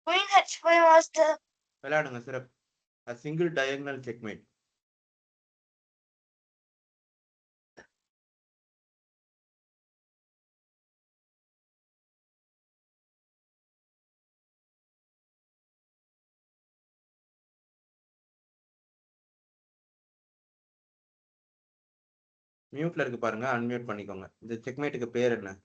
Queen H5 master. விளையாடுங்க சிறப்பு. A single diagonal checkmate. மியூட்ல இருக்கு பாருங்க, அன்மியூட் பண்ணிக்கோங்க. இந்த செக்மேட்டுக்கு பேர் என்ன?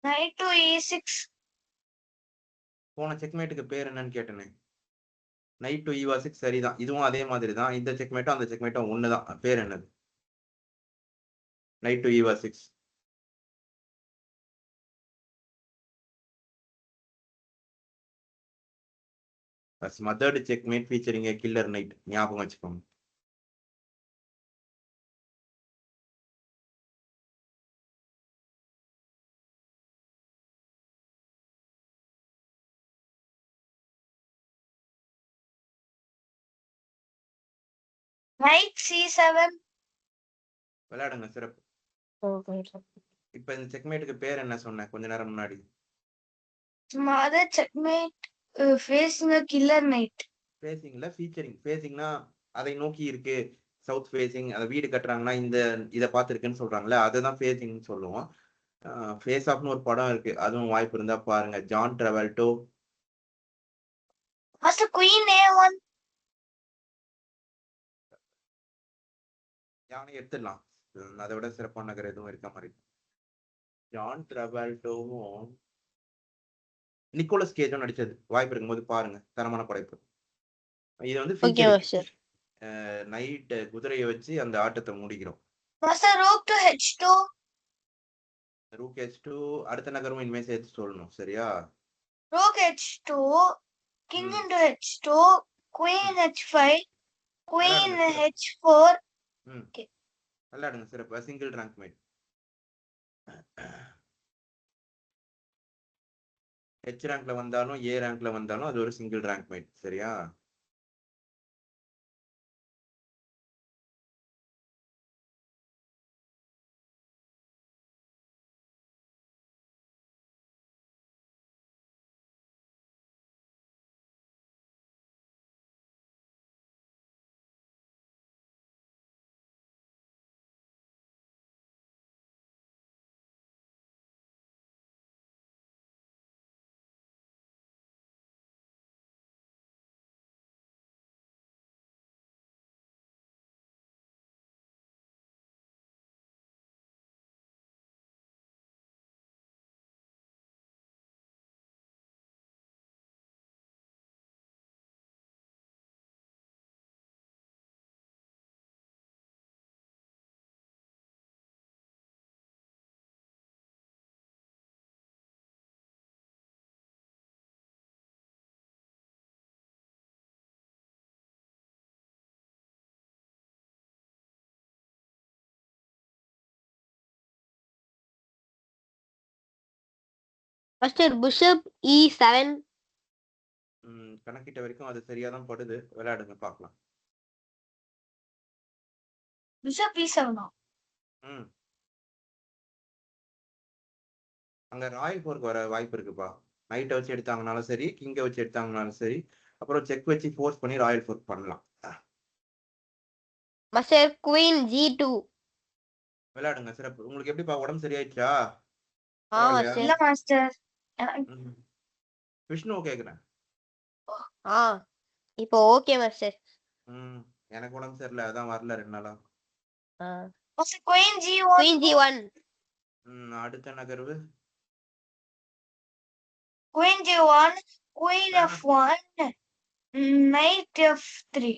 Knight to E6. போன செக்மேட்டுக்கு பேர் என்னன்னு கேட்டேனே. நைட் டு E6 சரிதான். இதுவும் அதே மாதிரி தான். இந்த செக்மேட்டும் அந்த செக்மேட்டும் ஒண்ணுதான். பேர் என்னது? Night to E6. Smothered checkmate featuring a killer knight. ஞாபகம் வச்சுக்கோங்க. Knight C7. விளையாடுங்க சிறப்பு. இப்ப இந்த செக்மேட்டுக்கு பேர் என்ன சொன்னேன் கொஞ்ச நேரம் முன்னாடி? Mother checkmate facing a killer knight. ஃபேசிங்ல ஃபீச்சரிங். ஃபேசிங்னா அதை நோக்கி இருக்கு. சவுத் ஃபேசிங், அதை வீடு கட்டுறாங்கன்னா இதை பார்த்துருக்குன்னு சொல்றாங்களே, அதுதான் ஃபேசிங்னு சொல்லுவோம். ஃபேஸ் ஆஃப்னு ஒரு படம் இருக்கு, அதுவும் வாய்ப்பு இருந்தா பாருங்க. ஜான் டிராவல்டோ. Master Queen A1. யானை எடுத்துடலாம். அதை விட சிறப்பான நகர் எதுவும் இருக்க மாதிரி. ஜான் டிராவல்டோவும் நிக்கோலஸ் கேஜும் நடிச்சது. வாய்ப்பு இருக்கும்போது பாருங்க, தரமான படைப்பு. இது வந்து நைட் குதிரையை வச்சு அந்த ஆட்டத்தை முடிக்கிறோம். Master Rook to H2. Rook H2. அடுத்த நகரும் இனிமே சேர்த்து சொல்லணும், சரியா? Rook H2. King into H2. Queen H5. Queen H4. விளையாடுங்க சிறப்பு. Single rank mate. H ரேங்க்ல வந்தாலும் A ரேங்க்ல வந்தாலும் அது ஒரு சிங்கிள் ரேங்க் மேட், சரியா? Master Bishop E7. கணக்கிட்ட வரைக்கும் அது சரியா தான் படுது. விளையாடுங்க பார்க்கலாம். Bishop E7. அங்க ராயல் போருக்கு வர வாய்ப்பு இருக்குப்பா. நைட்டை வச்சு எடுத்தாங்கனாலும் சரி, கிங்கை வச்சு எடுத்தாங்கனாலும் சரி, அப்புறம் செக் வச்சு ஃபோர்ஸ் பண்ணி ராயல் ஃபோர்க் பண்ணலாம். Master Queen G2. விளையாடுங்க சிறப்பு. உங்களுக்கு எப்படிப்பா, உடம்பு சரியாயிடுச்சா? இல்ல மாஸ்டர். விஷ்ணு கேக்குறேன். இப்போ ஓகே மாஸ்டர். எனக்கு உடம்பு சரியில்லை, அதான் வரல 2 நாளா. Master Queen G1. Queen G1. அடுத்த நகர்வு Queen G1. Queen F1. Knight F3.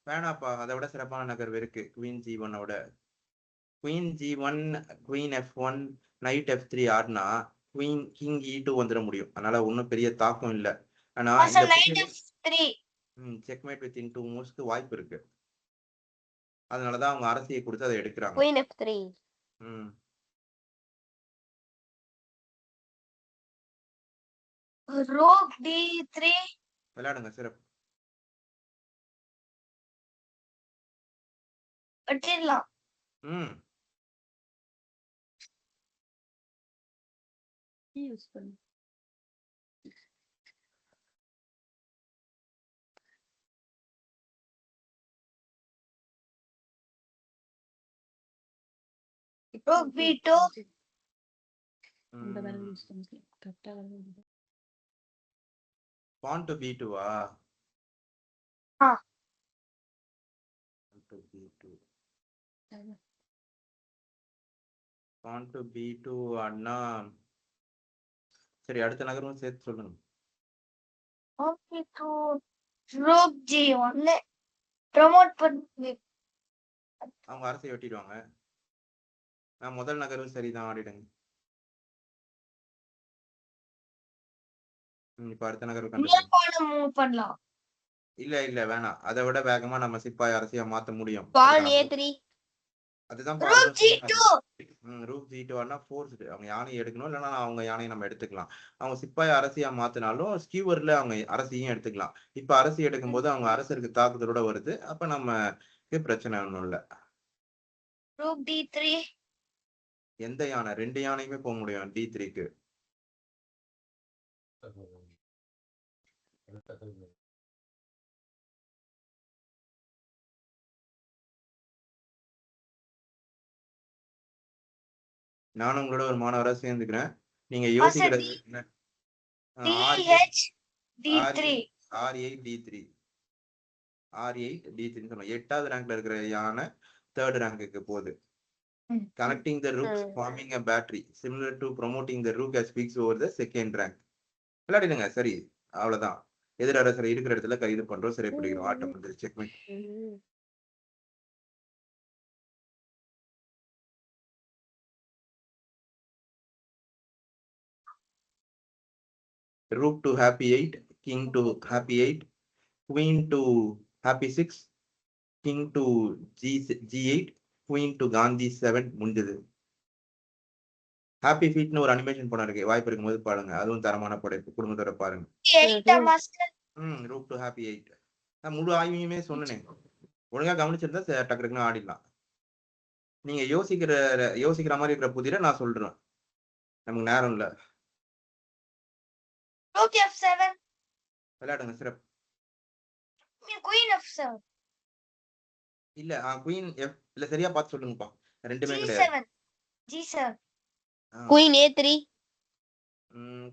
வேணாப்பா, அதை விட சிறப்பான நகர்வு இருக்கு. குவீன் G1 ஓட queen G1, queen F1, night F3 ஆடினா குவீன் கிங் E2 வந்துட முடியும். அதனால ஒன்றும் பெரிய தாக்கம் இல்லை. ஆனா செக்மேட் வித் இன் 2 மூவ்ஸ்க்கு வாய்ப்பு இருக்கு. அதனாலதான் அவங்க அரசியை கொடுத்து அதை எடுக்கிறாங்க. Queen F3. Rook D3. விளையாடுங்க சிறப்பு. வச்சிடலாம். ம் யூஸ் பண்ணு. Rook B2. இந்த வேலை யூஸ் பண்ணிக்கலாம். கரெக்டா வருது. pawn to b2வா? Ah. pawn to b2. pawn to b2 அண்ணா சரி அடுத்த நகரும் சேர்த்து சொல்லுங்க. Rook B2. Rook G1. Promote பண்ணி அவங்க அரசை வெட்டிடுவாங்க. நான் முதல் நகரும் சரிதான் ஆடிடுங்க. இப்ப அடுத்த நகர்வு இன்னொரு பானை மூவ் பண்ணலாம். இல்ல வேணாம். அதை விட வேகமா நம்ம சிப்பாய் அரசியா மாத்த முடியும். பான் A3. அதுதான் Rook G2. ரூக் G2 ஆனா ஃபோர்ஸ்டு. அவங்க யானை எடுக்கணும், இல்லைன்னா அவங்க யானையை நம்ம எடுத்துக்கலாம். அவங்க சிப்பாய் அரசியா மாத்தினாலும் ஸ்கீவர்ல அவங்க அரசியும் எடுத்துக்கலாம். இப்ப அரசி எடுக்கும் போது அவங்க அரசருக்கு தாக்குதலோட வருது. அப்ப நமக்கு பிரச்சனை ஒண்ணும் இல்ல. Rook D3. எந்த யானை? 2 யானையுமே போக முடியும் D3க்கு. நானும் உங்களோட ஒரு மாணவரா சேர்ந்துக்கிறேன். நீங்க யோசிக்கிறது என்ன? DH D3. R8 D3 R8 D3 சொன்னோம். 8வது ரேங்க்ல இருக்கிற யானை 3rd ரேங்க்குக்கு போகுது. Connecting the rooks, forming a battery similar to promoting the rook as peaks over the 2nd rank. விளையாடிடுங்க. சரி அவ்வளவுதான். எதிரரசரை இருக்கிற இடத்துல கைது பண்றோம், சிறை பிடிக்கிறோம். ஆட்டம் வந்து segment. rook to happy 8, king to happy 8, queen to happy 6, king to G8, queen to Gandhi 7 முடிஞ்சது. ஹாப்பி ஃபீட்னு ஒரு அனிமேஷன் படம் இருக்கு. வாய்ப்பு இருக்கும்போது பாருங்க. அதுவும் தரமான படைப்பு. குடும்பத்தோட பாருங்க. Rook to happy 8. நான் முழு ஆய்வையுமே சொன்னேன். ஒழுங்கா கவனிச்சிருந்தா டக்குன்னு ஆடிடலாம். நீங்க யோசிக்கிற மாதிரி இருக்கிற புதிரை நான் சொல்றேன். நமக்கு நேரம் இல்ல. Rook F7. விளையாடுங்க சிறப்பு. Queen F7. இல்ல குயின் F இல்ல, சரியா பார்த்து சொல்லுங்கப்பா. ரெண்டுமே கிடையாது. G7. G7. Queen A3.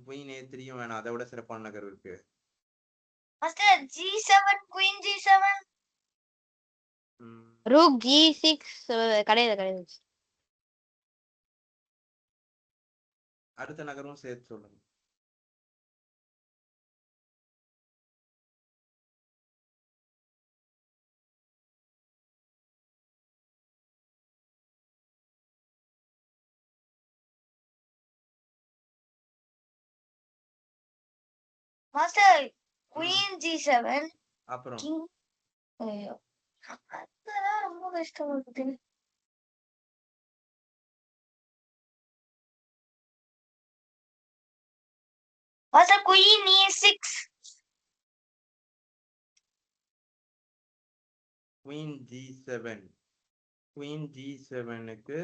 Queen A3யும் வேணாம். அதை விட சிறப்பான நகர் இருக்கு. Master G7. Queen G7. Rook G6. கிடையாது. அடுத்த நகரும் சேர்த்து சொல்லுங்க. Master Queen G7. அப்புறம் King. ஐயோ அதெல்லாம் ரொம்ப கஷ்டமா இருக்கு. Master Queen E6. Queen G7. Queen G7க்கு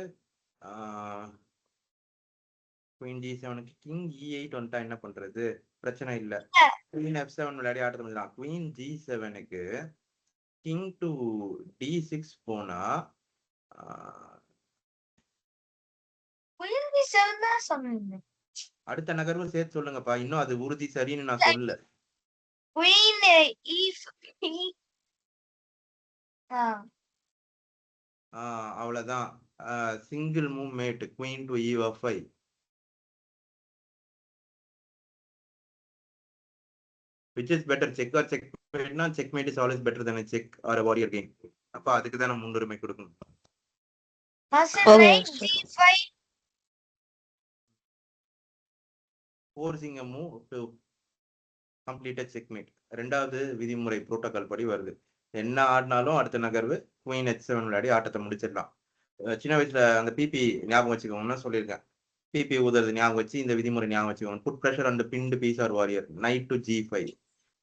Queen G7க்கு King E8 வந்துட்டா என்ன பண்றது? பிரச்சனை இல்ல. Queen F7 விளையாடி ஆடுறது முடியலாம். Queen G7க்கு King to D6 போனா Queen G7 தான் சொன்னேன். அடுத்த நகர்வு சேர்த்து சொல்லுங்கப்பா. இன்னும் அது உறுதி சரின்னு நான் சொல்லல. Queen E5. அவ்வளவுதான். Single move mate Queen to E5. Which is better, check or checkmate? Na checkmate is always better than a check or a warrior game. அப்ப அதுக்கு தான் நம்ம முன்னுரிமை கொடுக்கணும். Master Knight G5. Forcing a move to complete a checkmate. ரெண்டாவது விதிமுறை protocol படி வருது. என்ன ஆடினாலும் அடுத்த நகர்வு Queen H7 விளையாடி ஆட்டத்தை முடிச்சிடலாம். சின்ன வயசுல அந்த பிபி ஞாபகம் வச்சுக்கோங்கன்னு சொல்லியிருக்கேன். பிபி ஊதுறது ஞாபகம் வச்சு இந்த விதிமுறை ஞாபகம் வச்சுக்கோங்க. புட் பிரஷர் அந்த pinned piece or warrior. Knight to G5.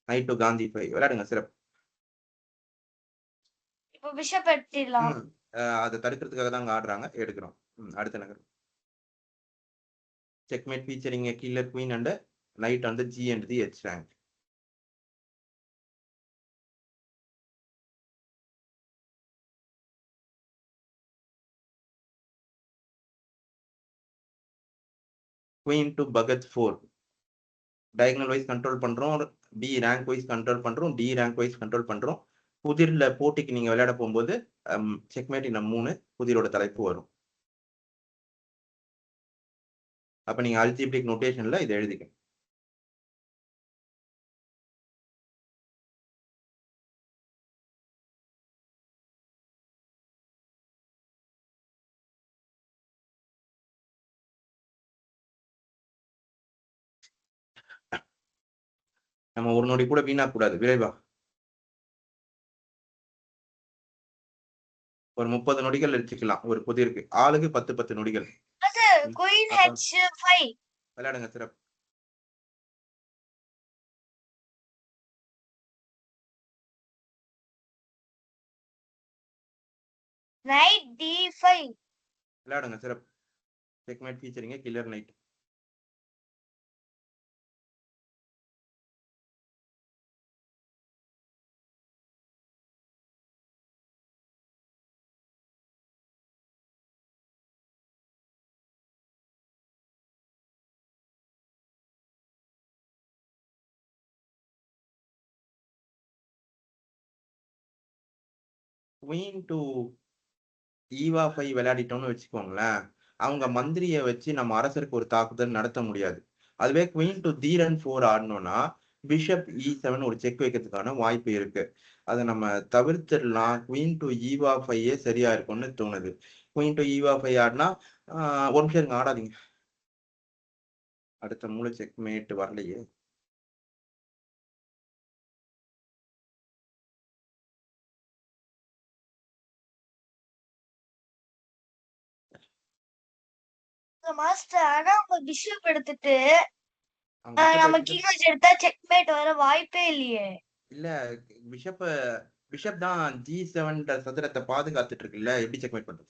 Knight to காந்தி 5 விளையாடுங்க சிறப்பு. இப்போ பிஷப் எடுத்துடலாம். அதை தடுக்கிறதுக்காக தான் அங்க ஆடுறாங்க, எடுக்கிறோம். அடுத்த நகர் checkmate featuring killer queen and knight on the G and the H rank. Queen to பகத் 4 டயகனல் வைஸ் கண்ட்ரோல் பண்றோம், பி ரேங்க் வைஸ் கண்ட்ரோல் பண்றோம், டி ரேங்க் வைஸ் கண்ட்ரோல் பண்றோம். புதிர்ல போட்டிக்கு நீங்க விளையாட போகும்போது செக்மேட் இன்னும் 3 புதிரோட தலைப்பு வரும். அப்ப நீங்க அல்ஜிப்ரிக் நோட்டேஷன்ல இதை எழுதிக்க. நம்ம ஒரு நொடி கூட வீணா கூடாது, விரைவா ஒரு 30 நொடிகள் வச்சுக்கலாம் ஒரு புதிருக்கு. ஆளுக்கு 10 நொடிகள். குயின் h5 விளையாடுங்க சிறப்பு. நைட் d5 விளையாடுங்க சிறப்பு. Checkmate featuring killer knight. Queen to ஈவா 5 விளையாடிட்டோம்னு வச்சுக்கோங்களேன், அவங்க மந்திரியை வச்சு நம்ம அரசருக்கு ஒரு தாக்குதல் நடத்த முடியாது. அதுவே குயின் டு தீரன் 4 ஆடணும்னா பிஷப் E7 ஒரு செக் வைக்கிறதுக்கான வாய்ப்பு இருக்கு. அதை நம்ம தவிர்த்துடலாம். குயின் டு ஈவா 5 சரியா இருக்கும்னு தோணுது. குயின் டு ஈவா 5 ஆடினா ஒரு நிமிஷம் இருங்க, ஆடாதீங்க. அடுத்த மூளை செக்மேட் வரலையே. மாஸ்டர் ஆனா அவங்க பிஷப் எடுத்துட்டு அவங்க bishop நம்ம எடுத்துட்டு- கிங் வச்சு எடுத்தா செக்மேட் வர வாய்ப்பே இல்லையே. இல்ல பிஷப் தான் G7 சதுரத்தை பாதுகாத்துட்டு இருக்குல்ல, எப்படி செக்மேட் பண்றது?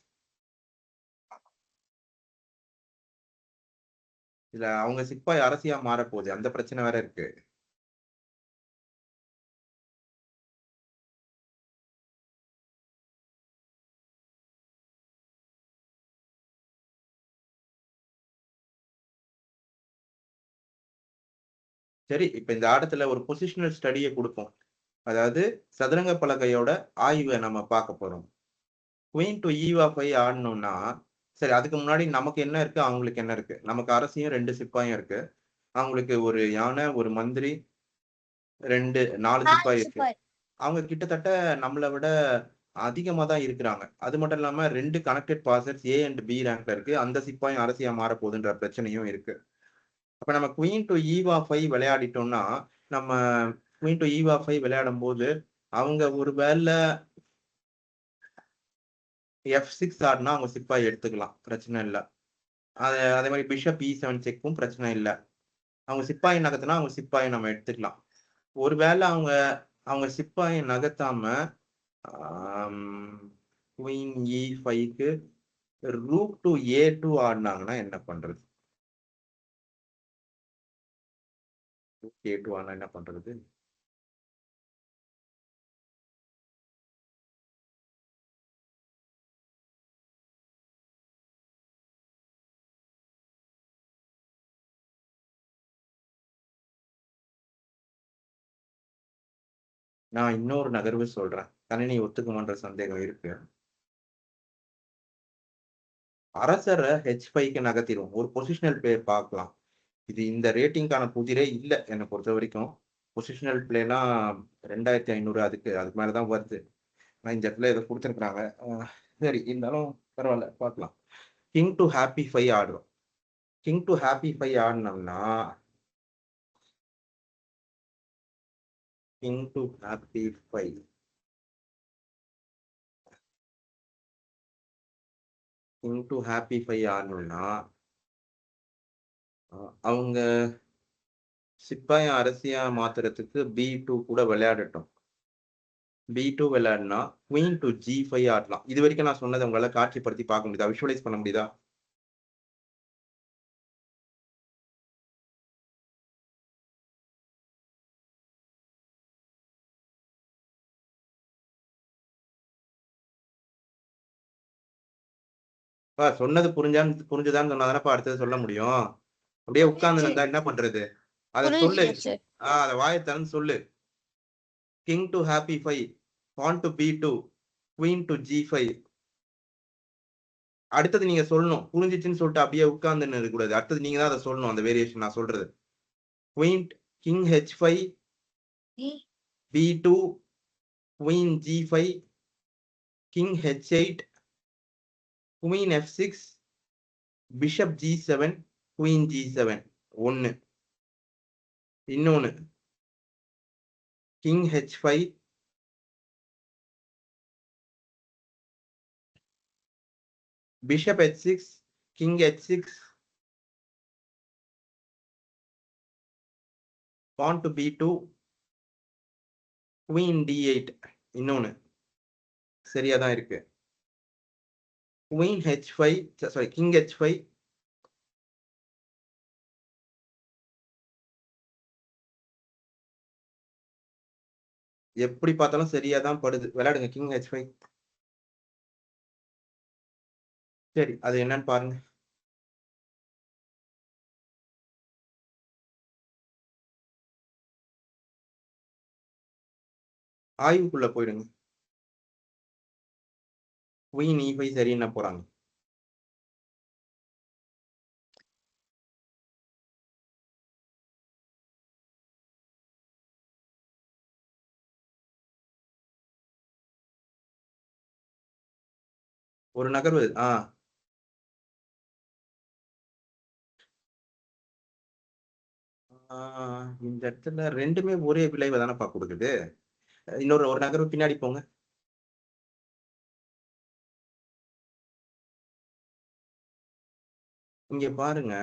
இல்ல அவங்க சிப்பாய் அரசியா மாறப்போகுது, அந்த பிரச்சனை வேற இருக்கு. சரி, இப்ப இந்த ஆட்டத்துல ஒரு பொசிஷனல் ஸ்டடியை கொடுப்போம். அதாவது சதுரங்க பலகையோட ஆய்வை நம்ம பார்க்க போறோம். குயின் டு ஈவா 5 ஆடணும்னா, சரி அதுக்கு முன்னாடி நமக்கு என்ன இருக்கு, அவங்களுக்கு என்ன இருக்கு? நமக்கு அரசியும் 2 சிப்பாயும் இருக்கு. அவங்களுக்கு ஒரு யானை, ஒரு மந்திரி, 4 சிப்பாய் இருக்கு. அவங்க கிட்டத்தட்ட நம்மளை விட அதிகமா தான் இருக்கிறாங்க. அது மட்டும் இல்லாம 2 connected passers A and B ரேங்க்ல இருக்கு. அந்த சிப்பாயும் அரசியா மாறப்போகுதுன்ற பிரச்சனையும் இருக்கு. அப்ப நம்ம குயின் டு ஈவா 5 விளையாடிட்டோம்னா, நம்ம குயின் டு ஈவா 5 விளையாடும் போது அவங்க ஒரு வேலை F6 ஆடினா அவங்க சிப்பாய் எடுத்துக்கலாம், பிரச்சனை இல்லை. அதே மாதிரி பிஷப் E7 செக்கும் பிரச்சனை இல்லை. அவங்க சிப்பாயை நகர்த்தினா அவங்க சிப்பாயை நம்ம எடுத்துக்கலாம். ஒருவேளை அவங்க சிப்பாயை நகர்த்தாம குயின் E5க்கு ரூக் டு A2 ஆடினாங்கன்னா என்ன பண்றது? A2 ஆனா என்ன பண்றது? நான் இன்னொரு நகர்வு சொல்றேன், கணினி ஒத்துக்குமான்ற சந்தேகம் இருக்கு. அரசரை H5க்கு நகர்த்திடுவோம், ஒரு பொசிஷனல் பிளே பார்க்கலாம். இது இந்த ரேட்டிங்கான புதிரே இல்லை என்னை பொறுத்த வரைக்கும். பொசிஷனல் பிளேலாம் 2500 அதுக்கு மேலதான் வருது. ஆனா இந்த இடத்துல இதை கொடுத்துருக்குறாங்க. சரி, இருந்தாலும் பரவாயில்ல, பார்க்கலாம். கிங் டு ஹாப்பி 5 ஆடுறோம். கிங் டு ஹாப்பி 5 ஆடினோம்னா king to happy 5 king to happy 5 ஆடணும்னா அவங்க சிப்பாயும் அரசியா மாத்துறதுக்கு B2 கூட விளையாடட்டும். B2 விளையாடினா குயின் டு G5 ஆடலாம். இது வரைக்கும் நான் சொன்னதை உங்களால காட்சிப்படுத்தி பார்க்க முடியுதா? விஷுவலைஸ் பண்ண முடியுதா? சொன்னது புரிஞ்சுதான்னு சொன்னாதானப்பா அடுத்தது சொல்ல முடியும். அப்படியே உட்கார்ந்து இருந்தா என்ன பண்றது? அத சொல்லு. புரிஞ்சுச்சு சார். அத வாயை திறந்து சொல்லு. King to happy 5, pawn to B2, queen to G5. அடுத்தது நீங்க சொல்லணும். புரிஞ்சிச்சுன்னு சொல்லிட்டு அப்படியே உட்கார்ந்துன்னு இருக்க கூடாது. அடுத்தது நீங்க தான் அதை சொல்லணும். அந்த வேரியேஷன் நான் சொல்றது. Queen king H5, B2, queen G5, king H8, queen F6, bishop G7, queen G7. ஒன்னு. இன்னொன்னு king H5, bishop H6, king H6, pawn to B2, queen D8. இன்னொன்னு சரியா தான் இருக்கு. queen H5, sorry king H5, எப்படி பார்த்தாலும் சரியா தான் படுது. விளையாடுங்க king H5. சரி, அது என்னன்னு பாருங்க. ஆய்வுக்குள்ள போயிடுங்க. queen E5 சரின்னு போறாங்க. ஒரு நகர்வு. இந்த இடத்துல ரெண்டுமே ஒரே விளைவை தானப்பா கொடுக்குது. இன்னொரு ஒரு நகர்வு பின்னாடி போங்க. இங்க பாருங்க.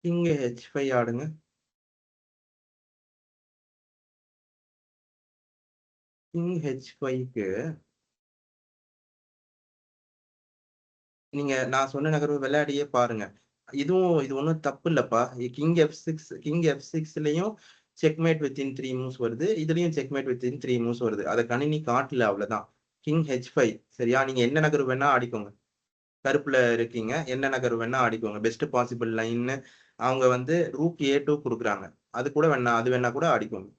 கிங் H5 ஆடுங்க. கிங் H5க்கு நீங்க நான் சொன்ன நகர்வு விளையாடியே பாருங்க. இது ஒன்றும் தப்பு இல்லப்பா. கிங் F6லயும் செக்மேட் வித்தின் 3 மூவ்ஸ் வருது. இதுலயும் செக்மேட் வித்தின் 3 மூவ்ஸ் வருது. அதை கணினி காட்டல, அவ்வளவுதான். கிங் H5 சரியா? நீங்க என்ன நகர்வு வேணா ஆடிக்கோங்க. கருப்புல இருக்கீங்க, என்ன நகர்வு வேணா ஆடிக்கோங்க. பெஸ்ட் பாசிபிள் லைன்னு அவங்க வந்து ரூக் A2 கொடுக்குறாங்க. அது கூட வேணா கூட ஆடிக்கோங்க.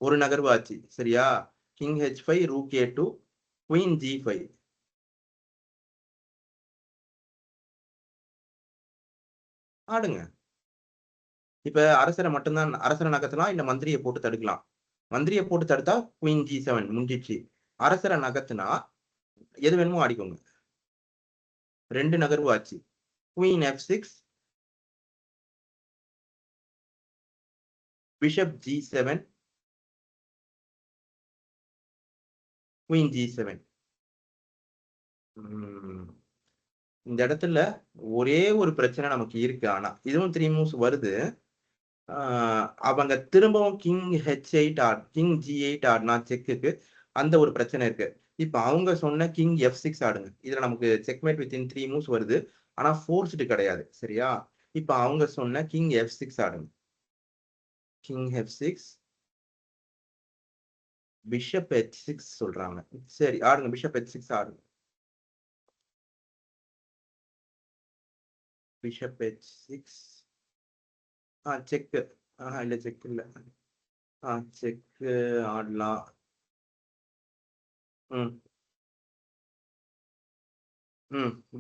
ஒரு நகர்வு ஆச்சு சரியா? King H5, rook A2, queen G5. ஆடுங்க. இப்ப அரசரை நகர்த்தலாம், இல்ல மந்திரியை போட்டு தடுக்கலாம். மந்திரியை போட்டு தடுத்தா குயின் G7 முடிஞ்சிச்சு. அரசரை நகர்த்தினா எது வேணுமோ ஆடிக்கோங்க. 2 நகர்வு ஆச்சு. Queen F6, bishop G7, queen G7. இந்த இடத்துல ஒரே ஒரு பிரச்சனை நமக்கு இருக்கு. ஆனா இதுவும் 3 மூவ்ஸ் வருது. அவங்க திரும்பவும் கிங் H8 கிங் G8 ஆடினா செக்குக்கு அந்த ஒரு பிரச்சனை இருக்கு. இப்ப அவங்க சொன்ன கிங் F6 ஆடுங்க. இதுல நமக்கு செக்மேட் வித்தின் 3 மூவ்ஸ் வருது. ஆனா ஃபோர்ஸ்டு கிடையாது சரியா? இப்ப அவங்க சொன்ன கிங் F6 ஆடுங்க. கிங் F6, பிஷப் H6 சொல்றாங்க. சரி ஆடுங்க, பிஷப் H6 ஆடுங்க. Bishop H6 check. இல்ல செக் இல்ல. செக் ஆடலாம்.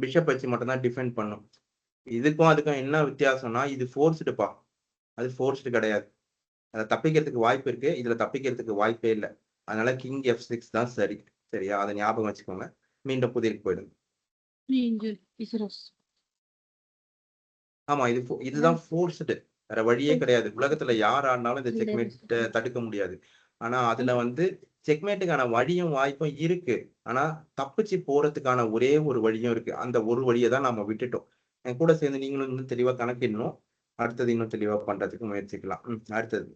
பிஷப் வச்சு மட்டும் தான் டிஃபெண்ட் பண்ணும். இதுக்கும் அதுக்கும் என்ன வித்தியாசம்னா, இது ஃபோர்ஸ்டுப்பா, அது ஃபோர்ஸ்டு கிடையாது. அதை தப்பிக்கிறதுக்கு வாய்ப்பு இருக்கு, இதுல தப்பிக்கிறதுக்கு வாய்ப்பே இல்லை. அதனால கிங் F6 தான் சரி. சரியா? அதை ஞாபகம் வச்சுக்கோங்க. மீண்டும் புதிருக்கு போயிடுங்க. ஆமா, இதுதான் ஃபோர்ஸ்டு. வேற வழியே கிடையாது. உலகத்துல யார் ஆடினாலும் இந்த செக்மேட் தடுக்க முடியாது. ஆனா அதுல வந்து செக்மேட்டுக்கான வழியும் வாய்ப்பும் இருக்கு. ஆனா தப்பிச்சு போறதுக்கான ஒரே ஒரு வழியும் இருக்கு. அந்த ஒரு வழியை தான் நம்ம விட்டுட்டோம். என் கூட சேர்ந்து நீங்களும் இன்னும் தெளிவா கணக்கிடணும். அடுத்தது இன்னும் தெளிவா பண்றதுக்கு முயற்சிக்கலாம். அடுத்தது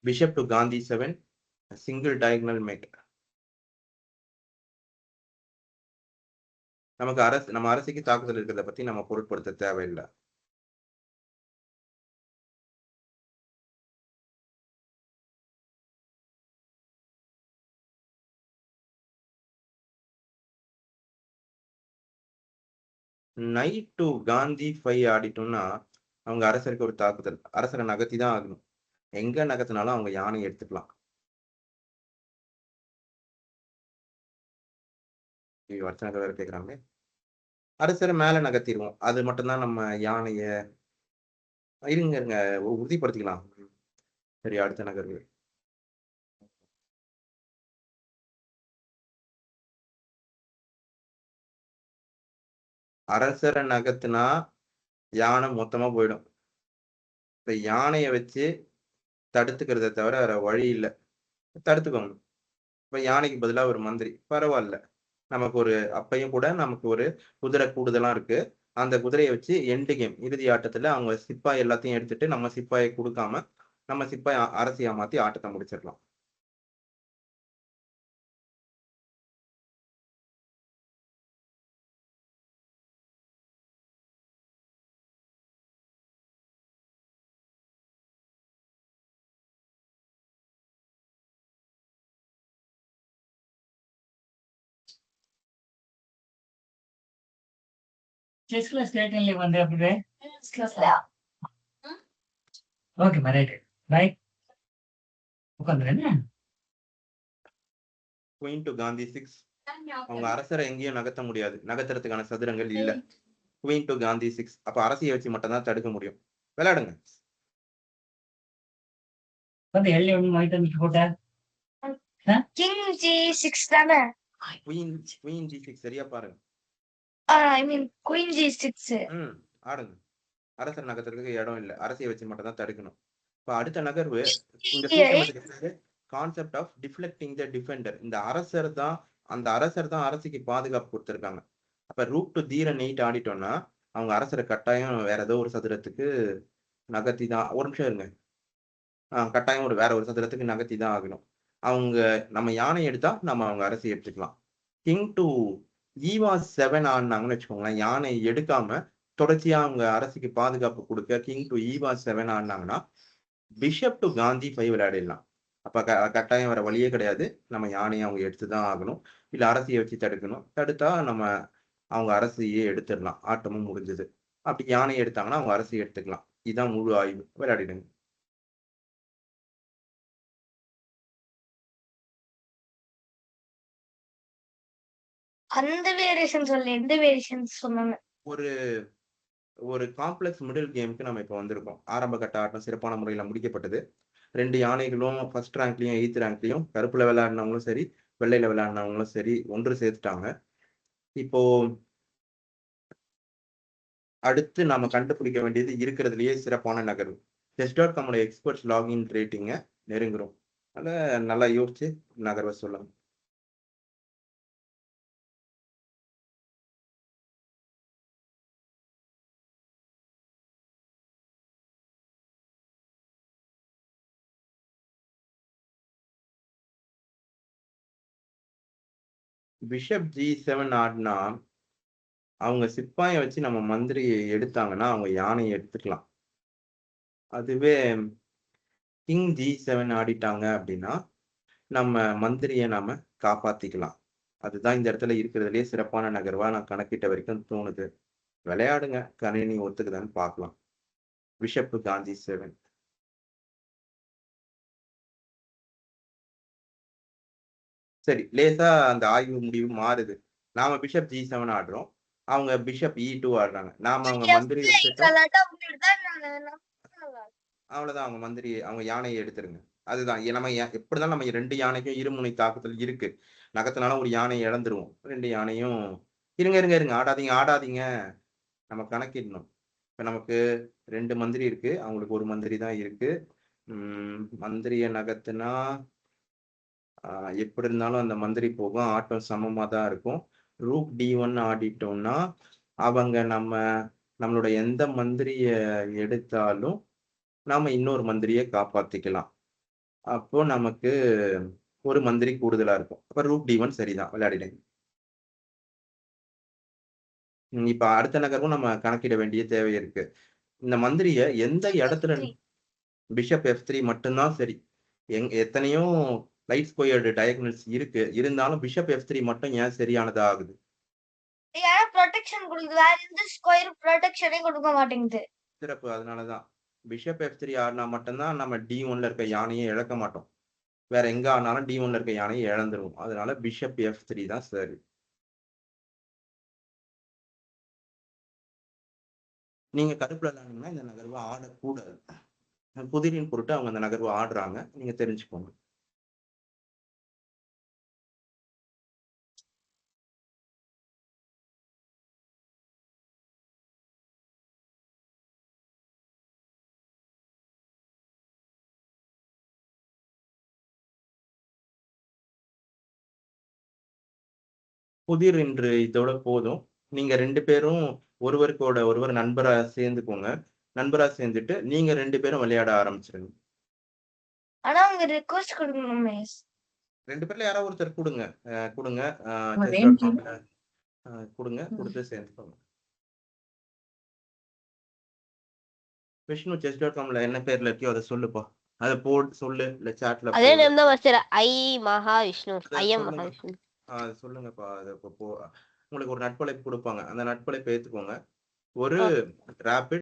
பிஷப் டு காந்தி 7 சிங்கிள் டயகனல் மேட். நமக்கு நம்ம அரசிக்கு தாக்குதல் இருக்கிறத பத்தி நம்ம பொருட்படுத்த தேவையில்லை. நைட் டு காந்தி 5 ஆடிட்டோம்னா அவங்க அரசருக்கு ஒரு தாக்குதல். அரசரை நகர்த்தி தான் ஆகணும். எங்க நகர்த்தினாலும் அவங்க யானை எடுத்துக்கலாம். அடுத்த நகர் வேற கேட்கறாங்களே. அரசரை மேல நகர்த்திடுவோம். அது மட்டும்தான் நம்ம யானைய இருங்க உறுதிப்படுத்திக்கலாம். சரி, அடுத்த நகர்வு. அரசரை நகர்த்தினா யானை மொத்தமா போயிடும். இப்ப யானையை வச்சு தடுத்துக்கிறத தவிர வேற வழி இல்லை. தடுத்துக்கோங்க. இப்ப யானைக்கு பதிலா ஒரு மந்திரி பரவாயில்ல. நமக்கு ஒரு அப்பையும் கூட நமக்கு ஒரு குதிரை கூடுதலா இருக்கு. அந்த குதிரையை வச்சு எண்டு கேம் இறுதி ஆட்டத்துல அவங்க சிப்பாய் எல்லாத்தையும் எடுத்துட்டு நம்ம சிப்பாயை கொடுக்காம நம்ம சிப்பாய் அரசியா மாத்தி ஆட்டத்தை முடிச்சிடலாம். செஸ்ல ஸ்டேட் லீவ் வந்து அப்படியே கிளாஸ்ல ஓகேம்மா ரைட் ரைட் உட்காந்துறேன். குயின் டு காந்தி 6. அவங்க அரசரை எங்கேயும் நகர்த்த முடியாது. நகர்த்துறதுக்கான சதுரங்கள் இல்ல. குயின் டு காந்தி 6. அப்ப அரசியை வச்சு மட்டும் தான் தடுக்க முடியும். விளையாடுங்க. வந்து எள்ளி ஒண்ணு மாயிட்டு போட்டேன். கிங் G6 தானே? குயின் G6 சரியா பாருங்க. ஐ மீன் குயின் G6. ஆடுங்க. அரசர் நகர்த்துறதுக்கு இடம் இல்ல. அரசியை வச்சு மட்டும் தான் தடுக்கணும். இப்ப அடுத்த நகர்வு இந்த concept of deflecting the defender. இந்த அந்த அரசர் தான் அரசிக்கு பாதுகாப்பு கொடுத்திருக்காங்க. அப்ப ரூட் டு தீரன் 8 ஆடிட்டோம்னா அவங்க அரசரை கட்டாயம் வேற ஏதோ ஒரு சதுரத்துக்கு நகர்த்தி தான். ஒரு நிமிஷம் இருங்க. கட்டாயம் வேற ஒரு சதுரத்துக்கு நகர்த்தி தான் ஆகணும். அவங்க நம்ம யானை எடுத்தா நம்ம அவங்க அரசியை எடுத்துக்கலாம். கிங் டு ஈவா 7 ஆடினாங்கன்னு வச்சுக்கோங்களேன். யானை எடுக்காம தொடர்ச்சியா அவங்க அரசுக்கு பாதுகாப்பு கொடுக்க கிங் டு ஈவா 7 ஆடினாங்கன்னா பிஷப் டு காந்தி 5 விளையாடிடலாம். அப்ப கட்டாயம் வர வழியே கிடையாது. நம்ம யானையை அவங்க எடுத்துதான் ஆகணும். இல்ல அரசியை வச்சு தடுக்கணும். தடுத்தா நம்ம அவங்க அரசியே எடுத்துடலாம். ஆட்டமும் முடிஞ்சது. அப்படி யானையை எடுத்தாங்கன்னா அவங்க அரசியை எடுத்துக்கலாம். இதுதான் முழு ஆய்வு. விளையாடிடுங்க. அந்த வேரியேஷன் சொல்லு. எந்த வேரியேஷன் சொன்னாங்க? ஒரு காம்ப்ளெக்ஸ் மிடில் கேமுக்கு நம்ம இப்போ வந்திருக்கோம். ஆரம்ப கட்ட ஆட்டம் சிறப்பான முறையில முடிக்கப்பட்டது. 2 யானைகளும் ஃபர்ஸ்ட் ரேங்க்லயும் 8th ரேங்க்லயும் கருப்புல விளையாடினவங்களும் சரி, வெள்ளையில விளையாடினவங்களும் சரி ஒன்று சேர்த்துட்டாங்க. இப்போ அடுத்து நாம கண்டுபிடிக்க வேண்டியது இருக்கிறதுலயே சிறப்பான நகர்வு. chess.com experts login ரேட்டிங்க நெருங்குறோம். அதனால நல்லா யோசிச்சு நகர்வை சொல்லுங்க. பிஷப் G7 ஆடினா அவங்க சிப்பாயை வச்சு நம்ம மந்திரியை எடுத்தாங்கன்னா அவங்க யானையை எடுத்துக்கலாம். அதுவே கிங் G7 ஆடிட்டாங்க அப்படின்னா நம்ம மந்திரியை நாம காப்பாத்திக்கலாம். அதுதான் இந்த இடத்துல இருக்கிறதுலயே சிறப்பான நகர்வா நான் கணக்கிட்ட வரைக்கும் தோணுது. விளையாடுங்க. கணினி ஒத்துக்குதான்னு பார்க்கலாம். பிஷப் காந்தி 7. சரி, லேசா அந்த ஆய்வு முடிவு மாறுது. நாம பிஷப் G7 ஆடுறோம். அவங்க பிஷப் E2 ஆடுறாங்க. நாம அவங்க மந்திரி வச்சுட்டோம். அவ்வளவுதான். அவங்க மந்திரி அவங்க யானையை எடுத்துருங்க. அதுதான் நம்ம எப்படிதான் நம்ம 2 யானைக்கும் இருமுனை தாக்குதல் இருக்கு. நகத்தினால ஒரு யானையை இழந்துருவோம். 2 யானையும் இருங்க ஆடாதீங்க. நம்ம கணக்கிடணும். இப்ப நமக்கு 2 மந்திரி இருக்கு. அவங்களுக்கு 1 மந்திரி தான் இருக்கு. மந்திரிய நகர்த்துனா எப்படி இருந்தாலும் அந்த மந்திரி போகும். ஆட்டம் சமமா தான் இருக்கும். ரூக் D1 ஆடிட்டோம்னா, அவங்க நம்மளோட எந்த மந்திரிய எடுத்தாலும், நாம இன்னொரு மந்திரிய காப்பாத்திக்கலாம். அப்போ நமக்கு 1 மந்திரி கூடுதலா இருக்கும். அப்ப ரூக் D1 சரிதான். விளையாடிடுங்க. இப்ப அடுத்த நகர்வும் நம்ம கணக்கிட வேண்டிய தேவை இருக்கு. இந்த மந்திரிய எந்த இடத்துல F3. பிஷப் F3 மட்டும் தான் சரி. எத்தனையோ லைட் ஸ்கொயர்டு டயகனல்ஸ் இருக்கு. இருந்தாலும் பிஷப் F3 மட்டும் ஏன் சரியானதா ஆகுது? ஏன்னா ப்ரொடெக்ஷன் கொடுக்குது. வேற எந்த ஸ்கொயர் ப்ரொடெக்ஷனே கொடுக்க மாட்டேங்குது. சிறப்பு. அதனாலதான் பிஷப் F3 ஆடினா மட்டும்தான் நம்ம D1ல இருக்க யானையை இழக்க மாட்டோம். வேற எங்க ஆனாலும் D1ல இருக்க யானையை இழந்துருவோம். அதனால பிஷப் F3 தான் சரி. நீங்க கருப்புல விளையாடுனீங்கன்னா இந்த நகர்வு ஆடக்கூடாது. புதிரின் பொருட்டு அவங்க அந்த நகர்வு ஆடுறாங்க. நீங்க தெரிஞ்சுக்கோங்க. புதிர் இன்று இதோட போதும். நீங்க 2 பேரும் ஒருவருக்கோட ஒருவர் நண்பரா சேர்ந்துக்கோங்க. நண்பரா சேர்ந்துட்டு நீங்க 2 பேரும் விளையாட ஆரம்பிச்சிருங்க. ஆனா அவங்க ரிக்வெஸ்ட் கொடுக்கணும் மிஸ். 2 பேர்ல யாராவது ஒருத்தர் கொடுங்க. கொடுங்க. name கொடுங்க. கொடுத்து சேர்ந்துக்கோங்க. விஷ்ணு chess.comல என்ன பேர்ல இருக்கியோ அதை சொல்லுப்பா. அதை போட்டு சொல்லு. இல்ல சாட்ல அதே போடு. நேம் தான் மாஸ்டர். ஐ மகாவிஷ்ணு. அதை ஐஎம் சொல்லுங்க. மகாவிஷ்ணு. அது சொல்லுங்கப்பா. அது உங்களுக்கு ஒரு நட்பழைப்பு கொடுப்பாங்க. அந்த நட்பழைப்பு ஏத்துக்கோங்க. ஒரு ரேபிட்